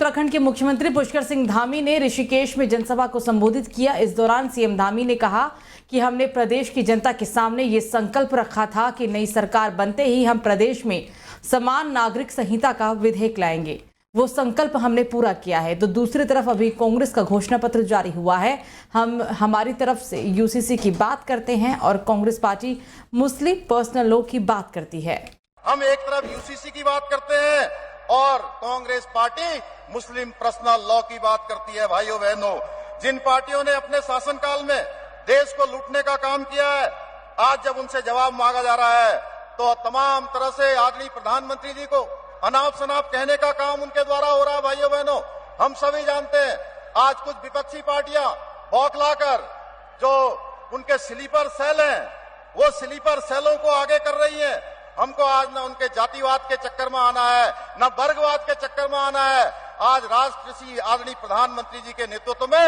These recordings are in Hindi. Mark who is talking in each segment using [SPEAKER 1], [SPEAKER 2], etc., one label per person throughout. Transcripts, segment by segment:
[SPEAKER 1] उत्तराखंड के मुख्यमंत्री पुष्कर सिंह धामी ने ऋषिकेश में जनसभा को संबोधित किया। इस दौरान सीएम धामी ने कहा कि हमने प्रदेश की जनता के सामने ये संकल्प रखा था कि नई सरकार बनते ही हम प्रदेश में समान नागरिक संहिता का विधेयक लाएंगे। वो संकल्प हमने पूरा किया है। तो दूसरी तरफ अभी कांग्रेस का घोषणा पत्र जारी हुआ है। हम हमारी तरफ से यूसीसी की बात करते हैं और कांग्रेस पार्टी मुस्लिम पर्सनल लॉ की बात करती है।
[SPEAKER 2] हम एक तरफ यूसीसी की बात करते हैं और कांग्रेस पार्टी मुस्लिम पर्सनल लॉ की बात करती है। भाइयों बहनों, जिन पार्टियों ने अपने शासनकाल में देश को लूटने का काम किया है, आज जब उनसे जवाब मांगा जा रहा है तो तमाम तरह से आदरणीय प्रधानमंत्री जी को अनाप शनाप कहने का काम उनके द्वारा हो रहा है। भाइयों बहनों, हम सभी जानते हैं आज कुछ विपक्षी पार्टियां बौखलाकर जो उनके स्लीपर सेल हैं वो स्लीपर सेलों को आगे कर रही हैं। हमको आज न उनके जातिवाद के चक्कर में आना है, न वर्गवाद के चक्कर में आना है। आज राष्ट्रपति आदरणीय प्रधानमंत्री जी के नेतृत्व में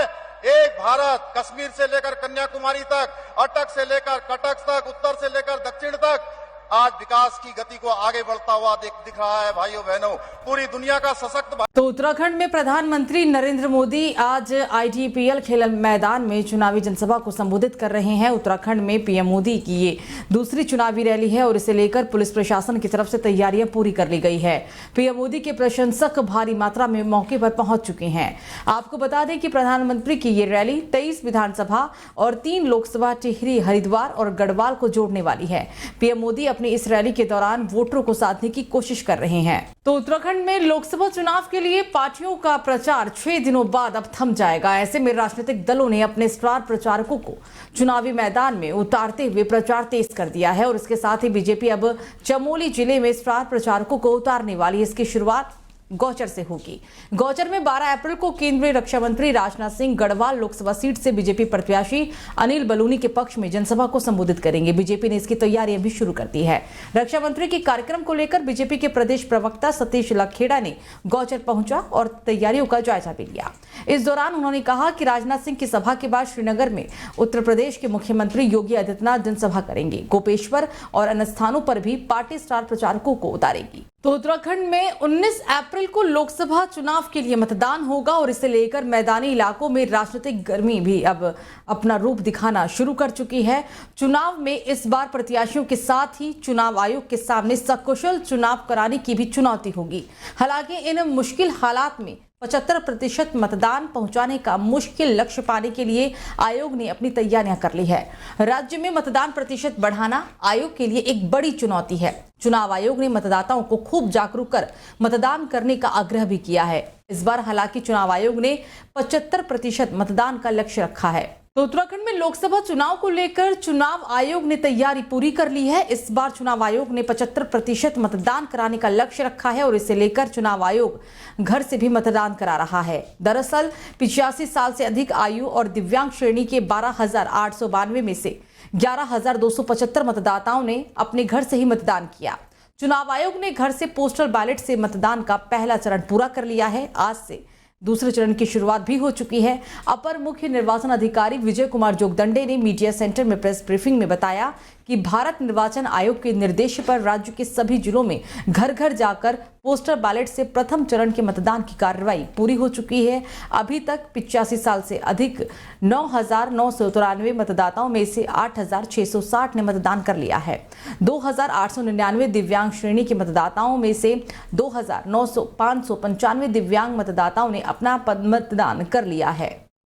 [SPEAKER 2] एक भारत, कश्मीर से लेकर कन्याकुमारी तक, अटक से लेकर कटक तक, उत्तर से लेकर दक्षिण तक आज विकास की गति को आगे बढ़ता हुआ दिख रहा है। भाइयों बहनों, पूरी दुनिया का सशक्त।
[SPEAKER 1] तो उत्तराखंड में प्रधानमंत्री नरेंद्र मोदी आज आईडीपीएल खेल मैदान में चुनावी जनसभा को संबोधित कर रहे हैं। उत्तराखंड में पीएम मोदी की ये दूसरी चुनावी रैली है और इसे लेकर पुलिस प्रशासन की तरफ से तैयारियां पूरी कर ली गई है। पीएम मोदी के प्रशंसक भारी मात्रा में मौके पर पहुंच चुके हैं। आपको बता दें कि प्रधानमंत्री की ये रैली 23 विधानसभा और 3 लोकसभा टिहरी, हरिद्वार और गढ़वाल को जोड़ने वाली है। पीएम मोदी अपनी इस रैली के दौरान वोटरों को साधने की कोशिश कर रहे हैं। तो उत्तराखंड में लोकसभा चुनाव के लिए पार्टियों का प्रचार 6 दिनों बाद अब थम जाएगा। ऐसे में राजनीतिक दलों ने अपने स्टार प्रचारकों को चुनावी मैदान में उतारते हुए प्रचार तेज कर दिया है और इसके साथ ही बीजेपी अब चमोली जिले में स्टार प्रचारकों को उतारने वाली है। इसकी शुरुआत गौचर से होगी। गौचर में 12 अप्रैल को केंद्रीय रक्षा मंत्री राजनाथ सिंह गढ़वाल लोकसभा सीट से बीजेपी प्रत्याशी अनिल बलूनी के पक्ष में जनसभा को संबोधित करेंगे। बीजेपी ने इसकी तैयारियां भी शुरू कर दी है। रक्षा मंत्री के कार्यक्रम को लेकर बीजेपी के प्रदेश प्रवक्ता सतीश लखेड़ा ने गौचर पहुंचा और तैयारियों का जायजा भी लिया। इस दौरान उन्होंने कहा कि राजनाथ सिंह की सभा के बाद श्रीनगर में उत्तर प्रदेश के मुख्यमंत्री योगी आदित्यनाथ जनसभा करेंगे। गोपेश्वर और अन्य स्थानों पर भी पार्टी स्टार प्रचारकों को उतारेगी। तो उत्तराखंड में 19 अप्रैल को लोकसभा चुनाव के लिए मतदान होगा और इसे लेकर मैदानी इलाकों में राजनीतिक गर्मी भी अब अपना रूप दिखाना शुरू कर चुकी है। चुनाव में इस बार प्रत्याशियों के साथ ही चुनाव आयोग के सामने सकुशल चुनाव कराने की भी चुनौती होगी। हालांकि इन मुश्किल हालात में 75% मतदान पहुंचाने का मुश्किल लक्ष्य पाने के लिए आयोग ने अपनी तैयारियां कर ली है। राज्य में मतदान प्रतिशत बढ़ाना आयोग के लिए एक बड़ी चुनौती है। चुनाव आयोग ने मतदाताओं को खूब जागरूक कर मतदान करने का आग्रह भी किया है। इस बार हालांकि चुनाव आयोग ने 75% मतदान का लक्ष्य रखा है। तो उत्तराखंड में लोकसभा चुनाव को लेकर चुनाव आयोग ने तैयारी पूरी कर ली है। इस बार चुनाव आयोग ने 75% मतदान कराने का लक्ष्य रखा है और इसे लेकर चुनाव आयोग घर से भी मतदान करा रहा है। दरअसल 85 साल से अधिक आयु और दिव्यांग श्रेणी के 12,892 में से 11,275 मतदाताओं ने अपने घर से ही मतदान किया। चुनाव आयोग ने घर से पोस्टल बैलेट से मतदान का पहला चरण पूरा कर लिया है। आज से दूसरे चरण की शुरुआत भी हो चुकी है। अपर मुख्य निर्वाचन अधिकारी विजय कुमार जोगदंडे ने मीडिया सेंटर में प्रेस ब्रीफिंग में बताया कि भारत निर्वाचन आयोग के निर्देश पर राज्य के सभी जिलों में घर घर जाकर पोस्टल बैलेट से प्रथम चरण के मतदान की कार्रवाई पूरी हो चुकी है। अभी तक 85 साल से अधिक 9,993 मतदाताओं में से 8,660 ने मतदान कर लिया है। 2,899 दिव्यांग श्रेणी के मतदाताओं में से 2,595 दिव्यांग मतदाताओं ने अपना मतदान कर लिया है।